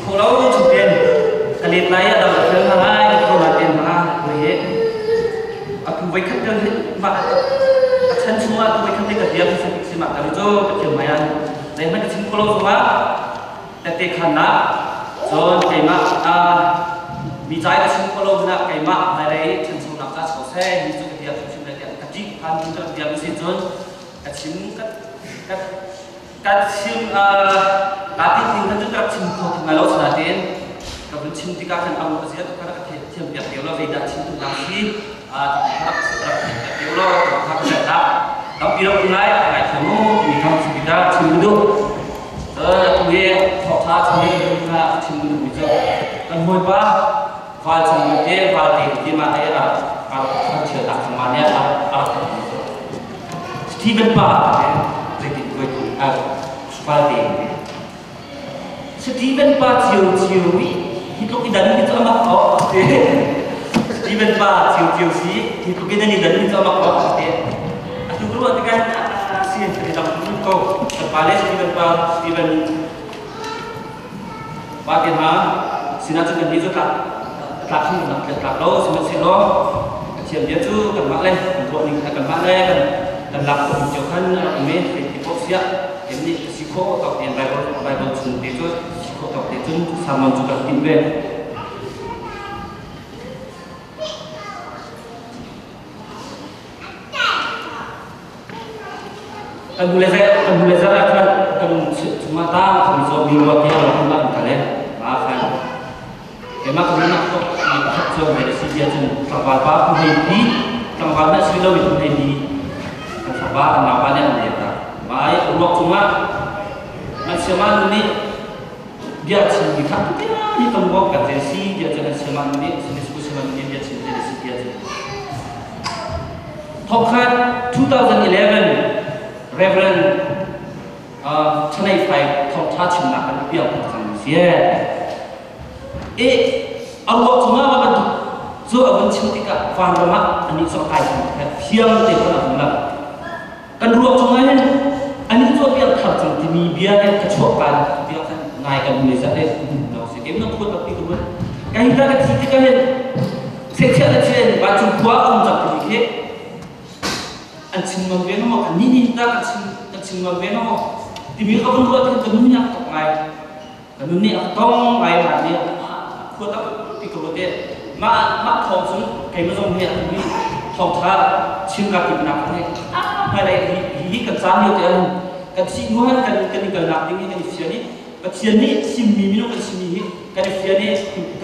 khổ lâu chụp tiền cái liệt này là đầu tiên là hai khổ là tiền mà người aku baik kan mak akan semua aku baik kan dia bisa simak kalau itu percuma dan mereka sini kalau semua tapi karena so kayak bicara sini kalau nak kayak dari tentu nak kas koseh itu dia sini dia kaji kan untuk dia bisa jon kaji kaji latih tinggal juga kaji kalau selain kalau cinta kan kamu pasti itu karena kaji dia dia lo beda cinta lagi harap dia lo harap tetap tapi dia mulai agak kamu di kamu sekitar cinta aku ye thọ tha chini na chini du jo kan hoi ba wal chang ke wal ti ma ai a chhe ta ma ne Stephen Ba je ki koi tu wal ti Stephen Ba chiu chiu wi hi lo ki dan ni to ma ko Stephen Ba chiu si hi lo ki dan ni to ma ko aku keluar dengan sih dalam kau kepala Stephen bagaimana sinatun dan itu tak sih tak lo semua lo kecil dia tu kan maklum untuk ni akan maklum dan lakukan jauhan ini hipoksiat ini risiko atau yang Bible itu risiko atau itu sama juga timbe kan boleh saya akan cuma tahu kalau minggu dia orang tak kalian maafkan. Memang kami nak so dari sisi aja apa pun ini kalau sih lo itu ini apa namanya mereka. Baik ulok cuma maksimal ini dia sih kita ini tembok kan sih dia jangan seman ini diskusi ini dia sih dari sisi aja. Topkan 2011 Reverend Chanai Fai Thong Tha Chim Nak Kan Piao Kan Sang Sia Allah cuma apa tu so abang cintika faham mak ani so kai siang te kan abang kan ruang cuma ani so biar khar sang timi biar kecokan biar kan ngai kan boleh saya no se game no tu tapi tu kan kita kan cintika kan secara chen baju kuat untuk ke anjing membeno mau kan ini kita anjing membeno mau tibi kau pun buat kita dunia tak mai kan dunia tong mai mati aku tak pikir dia mak thong sun kayak macam ni ini thong tha cinta kita nak ni apa lagi kan sambil dia kan singuhan kan nak ini kan sian ni simmi minum kan simmi kan sian ni simmi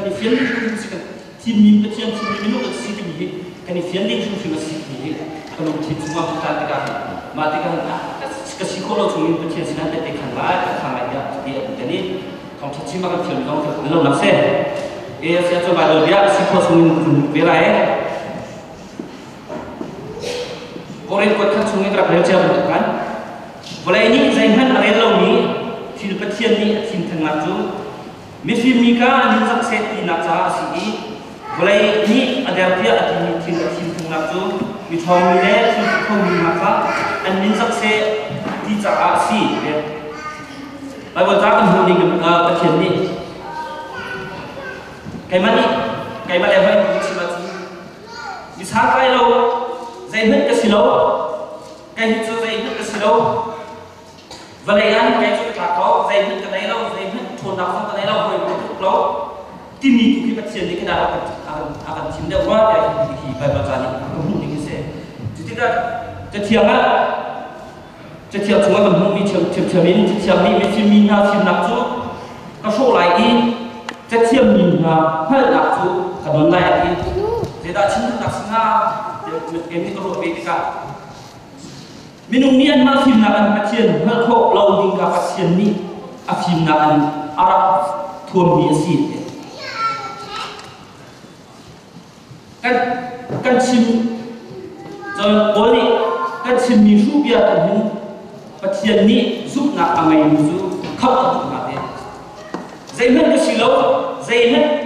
minum kan simmi kan sian ni simmi kalau kita semua kita tidak mati kan psikolog ini berarti sinan tekan lah kan ya jadi kalau caci makan film dong belum nafsu saya coba dia psikolog ini berai orang kuat kan sungai berapa jam kan boleh ini zainhan arelo ni film petian ni tim tengah tu mesti mika ni sukses di naca sini boleh ini ada dia tim tengah tu Mithong ni le Mithong ni maka an min sakse di cha si le Bible ta kan hu ni ka thian ni kai mani kai ba le vai ni chi ba chi mi sa kai lo zai hit ka si lo kai hit zo zai hit ka si lo va le an kai chu ka ko zai hit ka dai lo zai hit thon da phong ka dai lo hoi ku lo tim ni ku ki ba thian ni ka da akan chim de wa ya ki Bible ta ni ko hu ni kita tiang semua kan mi tiang ni mesti mina tiang nak tu kau lai ini tiang mina hal nak tu kan lai ini tidak cinta nak senang ini kalau betika minum ni an ma tiang nak tiang hal kau lau tinggal tiang ni tiang nak Arab tuan biasa kan cim rồi bố đi các xin mi giúp bia tận hứng và tiền ni giúp nạp à mày giúp khóc ở trong mặt đấy dây hết cái xì lâu dây hết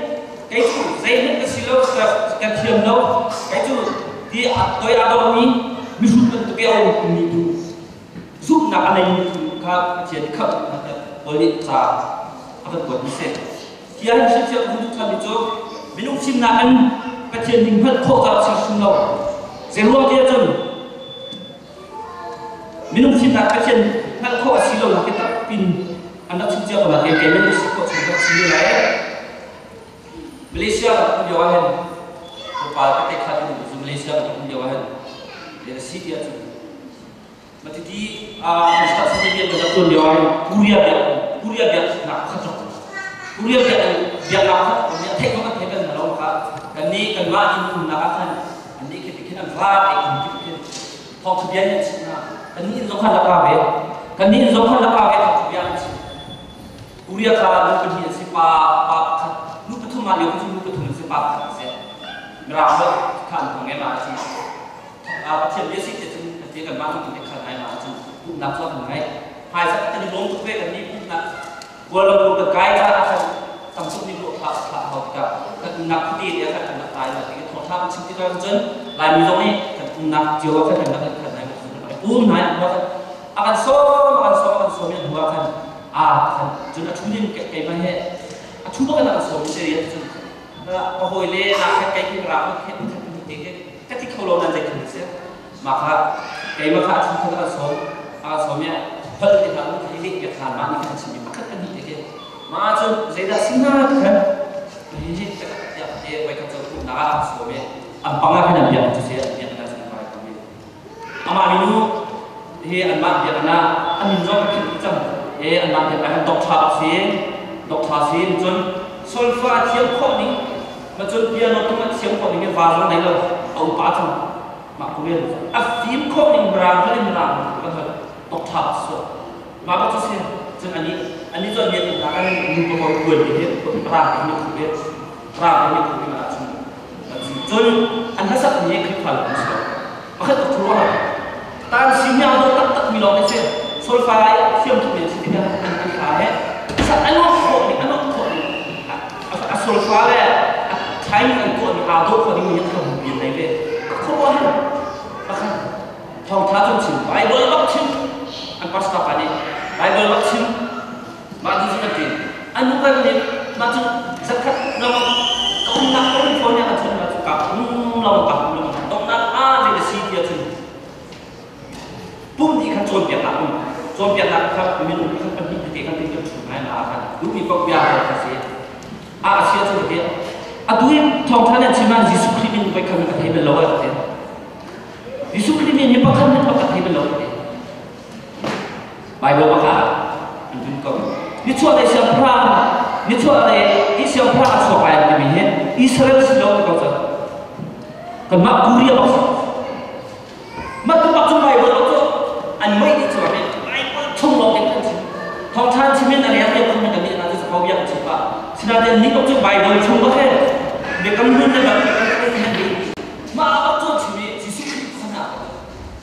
cái chủ dây hết cái xì lâu cái tiền lâu cái chủ thì tôi ăn đâu mi giúp tận tôi béo mi giúp nạp à mày các tiền khóc bố đi trả các quần đi xe kia hình sự chuyện không tham đi chỗ mình cũng xin là anh cái chuyện mình vẫn khổ gặp sự sinh đâu dễ lo kia chân mình cũng xin là cái chuyện vẫn khổ sinh đâu là cái tập pin anh đã xin chưa là cái mình sẽ có chuyện đó xin lại Malaysia cũng nhiều hơn và cái khác thì Malaysia cũng nhiều hơn để city ở mà thì mình sẽ sẽ biết được tuần nhiều hơn Korea Việt nào khác rồi Korea Việt nào khác mình thấy có cái bên nào khác cái này cái mà in nào khác anh đi cái anh va cái học thực hiện như thế nào cái này giống như là cái về cái này giống như là cái về học thực hiện Korea khác nó cái gì pa lúc itu malu itu lúc itu mesti pak sih merasa kan pengen macam macam dia sih dia kan macam dia kan ayam macam pun nak soal mengenai hai saat kita di long tu kan ni pun nak walaupun terkait akan tampak ni buat pak hok kan nak putih dia kan nak tayar tapi thot tham chính cái chân lại mình giống như kan nak jiwa kan nak ayam pun naik buat akan so yang buat kan kan jadi cuma kayak mana chúng tôi là số người là hồi lê là cái ra cái khâu lâu này thì sẽ mà cái mà chúng tôi là số nhé hơn thì là cái định việc làm mà những cái gì mà các cái gì cái mà cho dễ là sinh ra cái cái vậy cái chỗ là số nhé anh bằng cái này việc thì sẽ việc là gì phải cái mà mình thì anh mang việc là anh mình do cái chăm anh mang việc anh đọc thà xin chun solfa thiam kho ni ma chun piano tu ma thiam kho ni va lo nei lo au pa thum ma ku len a phim kho ni brang le ni ram ka ha tok thà so ma ba tu sin chun ani chun ye ta kan ni ko ko ku ni he ko pra ni ku le pra ni ku ni ma chun an ha sak ni ki phal so ma kha tu ro tan sim ya do tak mi lo ne se solfa thiam tu ni si ka an ka he anh asal fale time anh cô anh ado ko ni yang ko bi nei le ko wa ha akan thong tha chung chin bible bak chin an pasta pani bible bak chin ma di sin tin an nu kan ni ma chu zakat na ma ko na ko ni fo nya ka ma chu ka la ma ka dong na a ni si dia chu pum ni kan chon pia na chon pia na ka min kan ni ti kan ti chu mai na kan du mi ko pia ka si Asia tu dia, aduh thong thana cuma Yesus Kristus baik kami kata hebel lawa dia. Yesus Kristus ni pakai ni pakai hebel lawa dia. Bible pakai, anjung kau. Ni cuma ada siapa, ni cuma ada siapa sopai yang demi Israel sedang kau tu. Kemak Korea maksud. Mak tu maksud Bible tu, an mai itu cuma Bible thong lawa dia kan. Thong thana cuma ada yang dia pun ada nanti sekau yang cepat. Sinadya ni kau tu Bible cuma ke, mereka mungkin tak berkat ini. Mak tu cuma Yesus Kristus sana,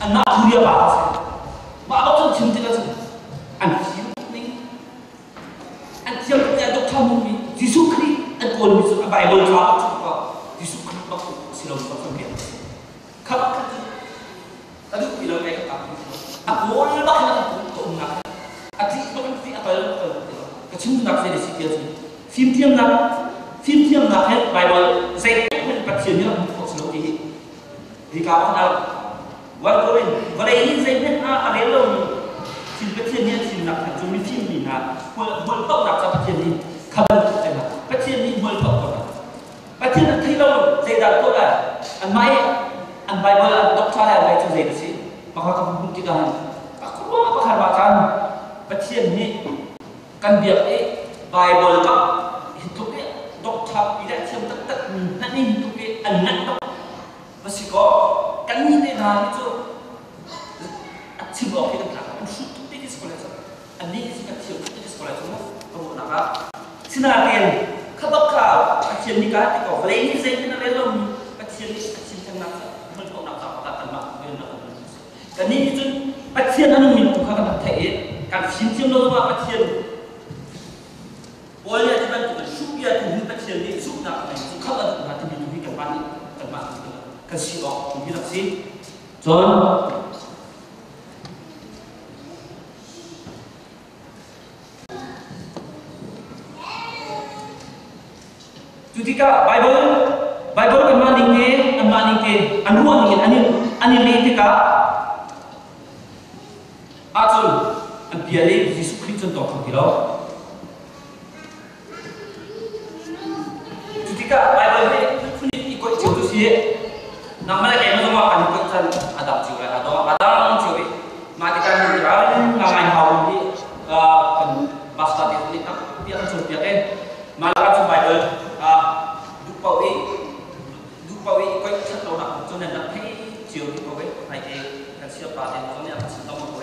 anak Korea bahasa. Mak tu cuma tidak tu, anak siapa punya dokter mungkin Yesus Kristus, anak orang Bible cuma Yesus Kristus maksud silam pasal dia. Kalau kata, tadi bilang mereka tak. Aku orang nak kau nak, aku bukan apa kecil nak saya disiplin. Phim thiêm nạp hết bài bờ dạy hết phát triển như là một cuộc sống thì cả bọn nào vẫn có bên và đây in dạy hết à đến lâu thì phát triển như thì nạp thành chúng mình phim gì là vừa tốc nạp ra phát triển đi khẩn để là phát triển đi vừa tốc rồi phát triển là thấy lâu dạy đạt tốt là ăn mãi ăn bài bờ ăn tốc cha là dạy cho dạy được gì mà họ không chỉ cần có khả năng phát triển như căn việc ấy Bible ka hidup dia doktor tidak siam tak nanti hidup dia anak dok masih kau kan ini dah itu acibok kita nak usut tu di sekolah tu ani kita siam di sekolah tu kamu nak sinarian kabaka acim nikah itu kau ini saya nak lelom acim nak kau nak apa kata mak kan ini itu acim anu mintu kata thai kan siam lo apa acim boleh aja kan supaya tuh kita sendiri sudah kalau nanti di depan tempat kasih orang bilang sih John Ketika Bible kan maning ke anuan ani letika atun an biale Yesus Kristus to kilo. Ketika Bible ni punya ikut contoh sih, namanya kayak macam apa ikut kan Adam juga atau Adam juga mati kan jalan ngamai haul di kan pasta itu dia kan sudah dia malah kan Bible Dupawi ikut contoh nak contoh nak hey chiều Dupawi hay cái siapa yang macamnya contoh mau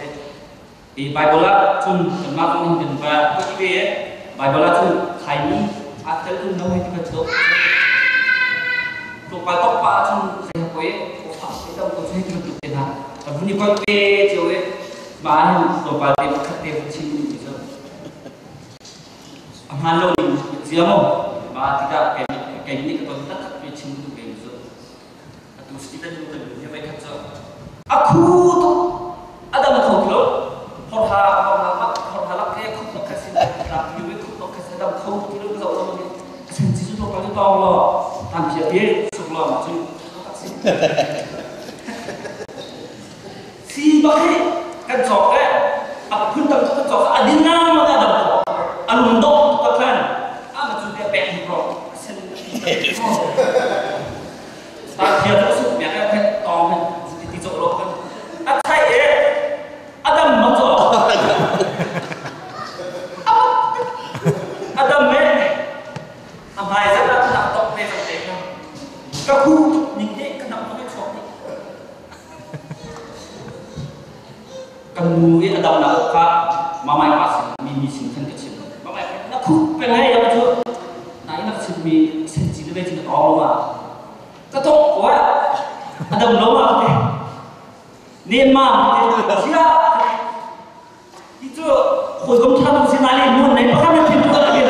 di Bible lah cun termasuk ini dan apa itu ya Bible lah cun kaini atau tu nahu itu betul tu kalau pak cun saya koi kau kita untuk saya itu betul kan tapi ni kau chiều bahan tu pada kerja macam itu amalo ni siapa bah tidak kayak ini kita tak macam itu kayak itu terus kita juga dia baik kerja aku tu ada nak kau kilo horhalak kayak aku tak kasih tapi aku tak kasih dalam kau kilo kita orang ni sensi tu kalau tahu lo tanpa dia sebelum macam tak kasih si bagai kan jok aku pun tak jok adina mana ada alundok tak kan macam dia bang bro tak dia terus biar dia tong seperti jok lo kan saya ada macam ada men amai saya tak tok ni sampai kan kaku ni kenapa ni cok ni kamu ni ada nak kak mamai pas mimi simpan kecil mamai nak ku pengai ya betul nah ini nak simpi sensi dia macam tahu mah ketok kuat ada belum ada ni mah siapa itu kau kamu tahu sinali mun ni pakai macam tu lagi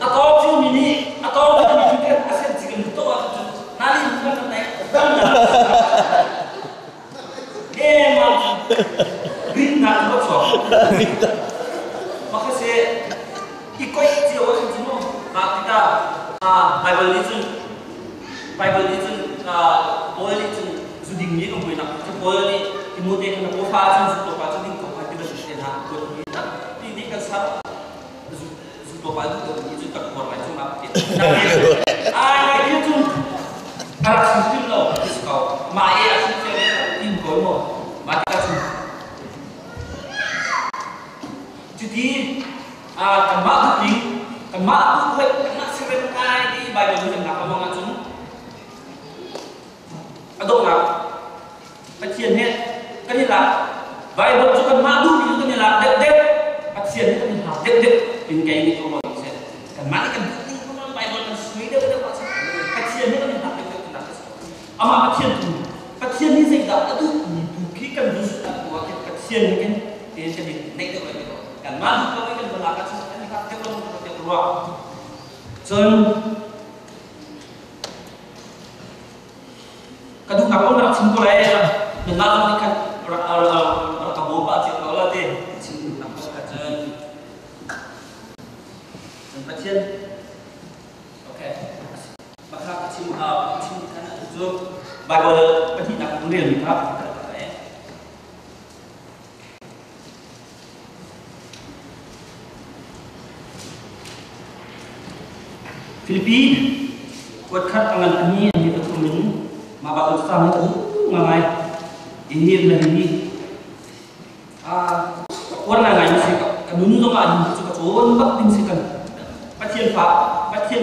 atau cuma mini atau mini juga asyik jika betul atau nali bukan naik macam ringan betul makasih ikut jiwa semua kita Bible itu boleh itu sudah ni kamu nak boleh kemudian nak buat sesuatu apa jadi kau ada bersedia nak buat kita ini kan sah sudah pada itu tak keluar macam apa itu kalau sistem lo kau maya sistem tim kau mau mati kan jadi kemak tu kena serentai di Bible itu nak ngomong macam aduh nak pasien ni kan ni lah Bible tu kan madu itu kan ni lah dek pasien ni kan ni lah dek tinggal ini tu orang pasien kan mana kan bukti tu kan Bible kan semua dia pasien ni kan ni lah dek ama pasien ni saya dah tu bukti kan bisa tak buat pasien ni kan dia jadi naik tu kan madu tu kan berlaku kan ni kan dek orang tu keluar kadang kapal nak simpul aja, dengar ni kan orang kamu baca kalau deh, simpul apa kajian, pasien, oke, maka kecil kan itu Bible penting nak tulis ni kan, Filipina, buat kat tangan ini yang kita tulis. Mabak utama itu ngamai ini lagi orang ngai mesti kadun tu kan suka cuan bak tim sikan pasien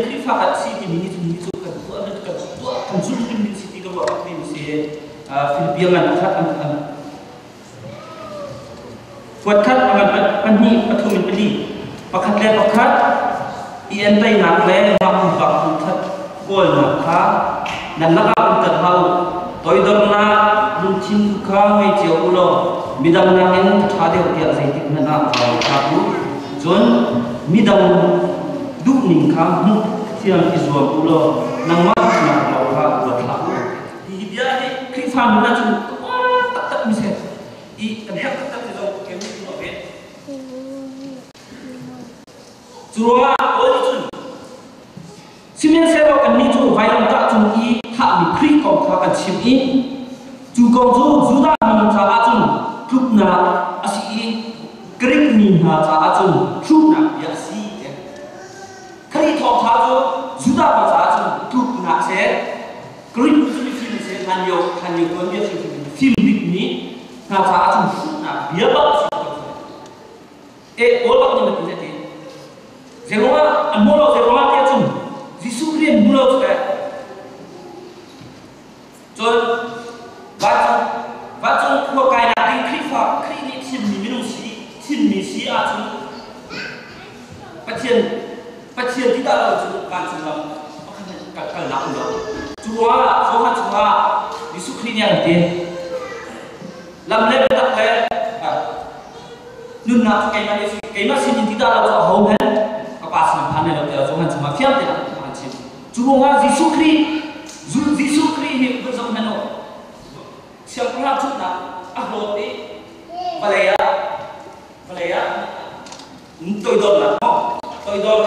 krifa kat si ini tu kan tu ada kan tu kan sulit tim si tiga bak tim si Filipina kan buat kat pani patung beli pakat le pakat ian tay nak le mak bak kat gol nak dan nak terhau toidorna luncin kami jaulo midang nakin thade dia zaitik na kabu jon midang dukning kam tiang izwa ulo nang ma na lauka buat laku di dia di krifam na cun tak misal I kan tak itu kami no be Chua origin. Simen sero kan ni chu vai lam ta chung I ha mi khri kong kha kan chim I. Chu kong chu juda mi cha a chung thup na asi I. Krik mi ha cha a chung thup na ya si. Khri thong cha chu juda ma cha a chung thup na se. Krik chu mi film se han yo kon dia film big ni na cha a chung thup na bia ba si. E all of them ni te. Zeroma amolo zeroma dia chung Jisu Christ mulo ke. Chon bacung ko kai na ri khifa khri ni thim ni minu si thim ni si a chung pathian ti da lo chu kan chung lam kan la lo chuwa so ha chuwa Jisu Christ yang te lam le tak le nun na kai ma sin ti da lo cho hom hen ka pas na phan ne lo te so han chuma fiam te na Cuma Yesus Kristus ni bersama meno. Siapa nak cuna? Ahlo ni, Malaya, toy dol lah, toy dol.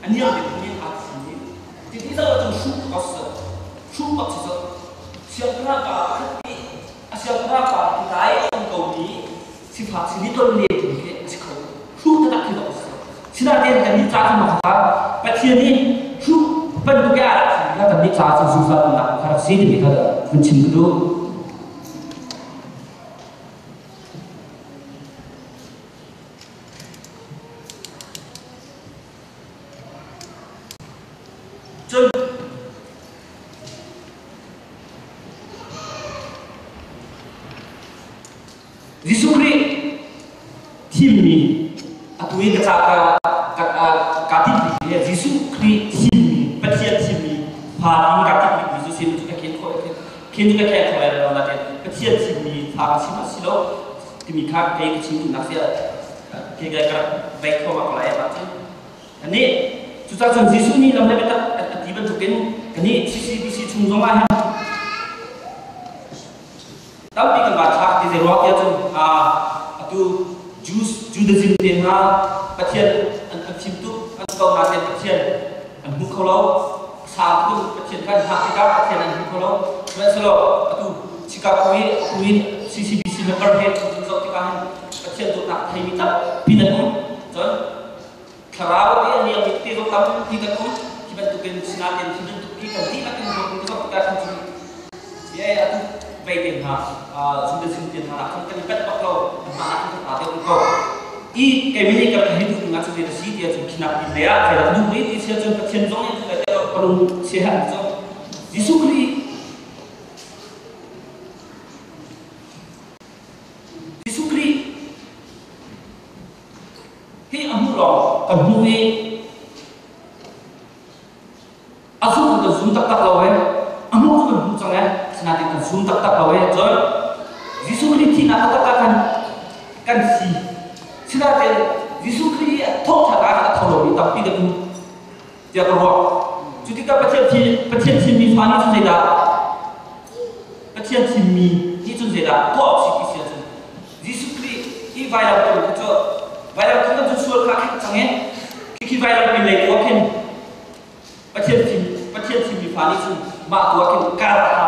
Ani yang dipunyai asli. Jadi kita macam sup kosong. Siapa nak kita ayam kau ni, sifat sini tu ni tu ke, sekarang sup tak kita kosong. Sila dia ni cakap macam pasien ni. Bentuknya kita tadi saat susah nak karakter ini kita mencium dulu. Yesus Kristus tim ni atau ini kata Yesus Kristus Patian simi, hari ini kata Yesus simi juga kita kalau nanti patian simi, hari sima silo, demikian kayak kecil nasi kayak baik kau apa lagi macam. Ini susah Yesus ni dalam kita tiba tuken, ini sisi cungzong lah. Tapi kan baca di ruang dia tu, itu Judaism dia patian tu kau nanti patian Kalau saat itu kecilkan hati kita kecilan kalau mesela itu jika kui sisi bisi lebar head untuk kita kecil untuk nak terima pindah pun dan kalau dia yang itu tahu tidak pun kita tuken sinatin kita untuk kita tidak pun untuk kita sendiri ya itu baiknya sudah sendiri nak kita lihat kalau mana kita ada untuk I kami kerana hidup dengan sendiri dia tu kena pilih kalau dulu ini dia tu kecendungan tu ada perlu sehat tu Yesus Kristus he amuro kabui asu tu suntak tak lawe amuro tu bukan sangat senati tu suntak tak lawe jadi Yesus Kristus tidak kan si Sila Yesus Kristus thok thara tholo bi tapi kan dia keluar. Jadi kita patian simi fani tu saya patian simi itu saya thok sih sih. Yesus Kristus ini viral tu kan tu suul kaki canggih. Kiki viral pilih wakin patian simi fani tu mak wakin karha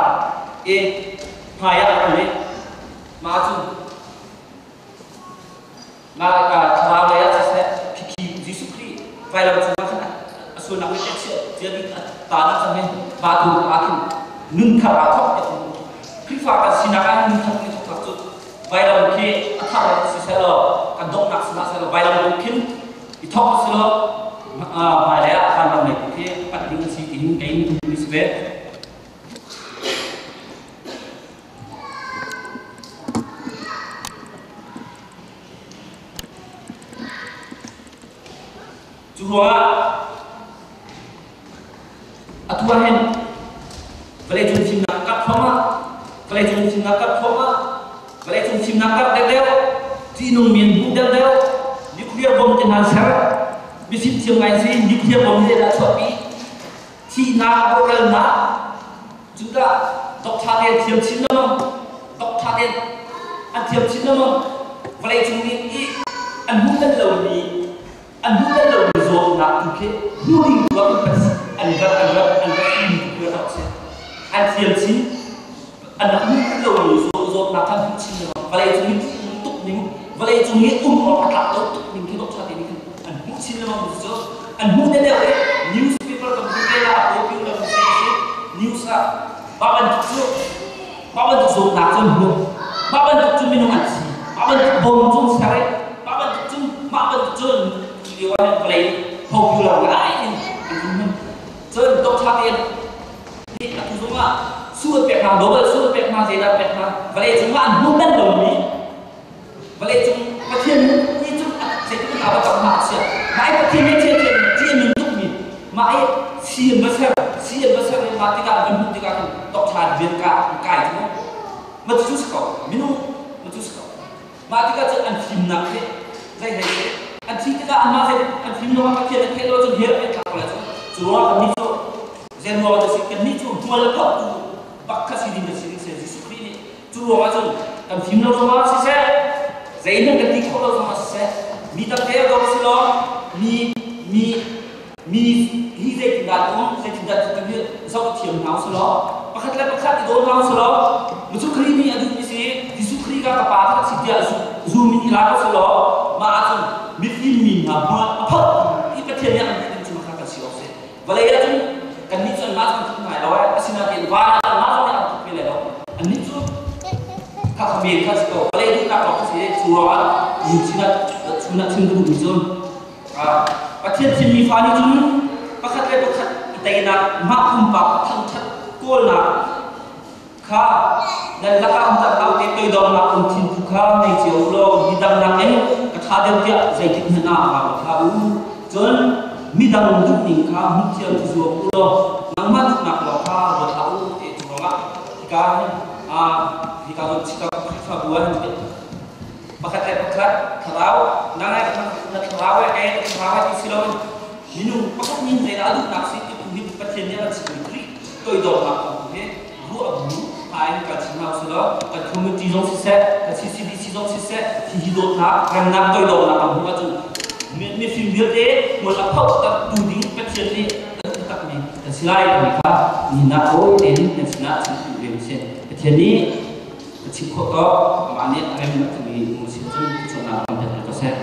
payah pilih mak tu kalau ya saya kiki Yesus Kristus, kalau cuma kan asal nak kecil jadi tadi sampai batu akhir nunkar atau itu krifa kan sinakan nunkar itu takut, kalau mungkin atau siselo kan dok nak selo kalau mungkin itu selo Malaysia kan mungkin penting sih ini kain tulis be. Cuma aturan boleh jumpa nakap sama, boleh jumpa nakap sama, boleh jumpa nakap del, tinung mian del, nuklir bom jenazah, bisit ciuman sih nuklir bom dia dah copi, Cina boleh na, juga dokter dia tiap Cina, dokter dia tiap Cina, boleh jumpa ini, anu kan lalu ni, anu kan lalu vậy chúng nghĩ họ bắt lặp tốt mình cái độ cha thì mình ăn hút xin là một số ăn hút đấy đấy newspaper cầm cái là popular news à ba bên thực dụng nạp cho mình ba bên thực dụng mình không ăn gì ba bên thực bom chung sao đấy ba bên thực dụng điều này play popular cái này chơi độ cha tiền thì là thực dụng à suốt việc nào đó là suốt việc nào gì là việc nào vậy chúng ăn hút đất đồng ý vậy chúng phát hiện như chúng sẽ chúng ta bắt đầu học sẽ mãi phát hiện như chuyện mình giúp mình mãi xiên với xem mà tiga gần tiga kan top chart viên cả cái chúng mà chú score minu mà chú score mà tiga chứ ăn phim nặng thế dây hay thế ăn phim tiga ăn mà dây ăn phim nó phát hiện cái đó chúng hiểu cái thằng là chú nó cần đi chỗ gen nó là sự cần đi chỗ mua là tốt bắt cái gì đi sẽ Jesus Christ chú nó chúng ăn phim nó mà sẽ dây nó cần đi chỗ nó mà sẽ mi tập thế đó sẽ lo mi hi dây tình đạt cũng dây tình đạt từ việc sau chiếm nào sau đó bắt khách thì đốn nào sau đó một chút khi mi ăn được như thế thì chút khi các bạn các sĩ tử zoom in lại sau đó mà ăn biết phim mình mà mua phật ít cái tiền nhận thì chúng ta phải chịu sẽ và đây là chúng cần đi chân mắt không phải đó là xin là tiền và là mắt không nhận cái này đâu anh đi chút các miền các sĩ tử đây chúng ta có cái gì chú đó nhiều chúng ta chân đủ rồi và thiên thiên mi phá đi chúng bắt khách tay na mắc không bạc thằng chất cô là khá nên là các ông ta nào thì tôi đón là ông thiên thu khá này chiều lo mi đăng là em cái thà đều tiệt dây thịt na vào thà u chốn mi đăng ông giúp mình khá mi chiều thu ruộng lo nắng mắt nặng lo khá và thà u thì chúng nó thì cả rồi chỉ có phá buồn bắt khách tháo nãy tháo cái xí lông minum bắt khách nhìn thấy đã được nạp xí cái thùng bắt tiền nhá là chỉ free tôi đổ mà không thế vụ ở bún hai cái chỉ nào xí đó cái thùng tí giống xí xe cái xí giống xí xe thì đổ nạp gần nạp tôi đổ nạp không có chừng mình phim biết thế một là phẫu tập đủ đỉnh bắt tiền đi tập mình cái slide của mình khác nhìn nạp ôi đến cái slide chỉ đủ điểm xem cái tiền đi chỉ có mà nên em là vì một sự chân nào làm thật là có xe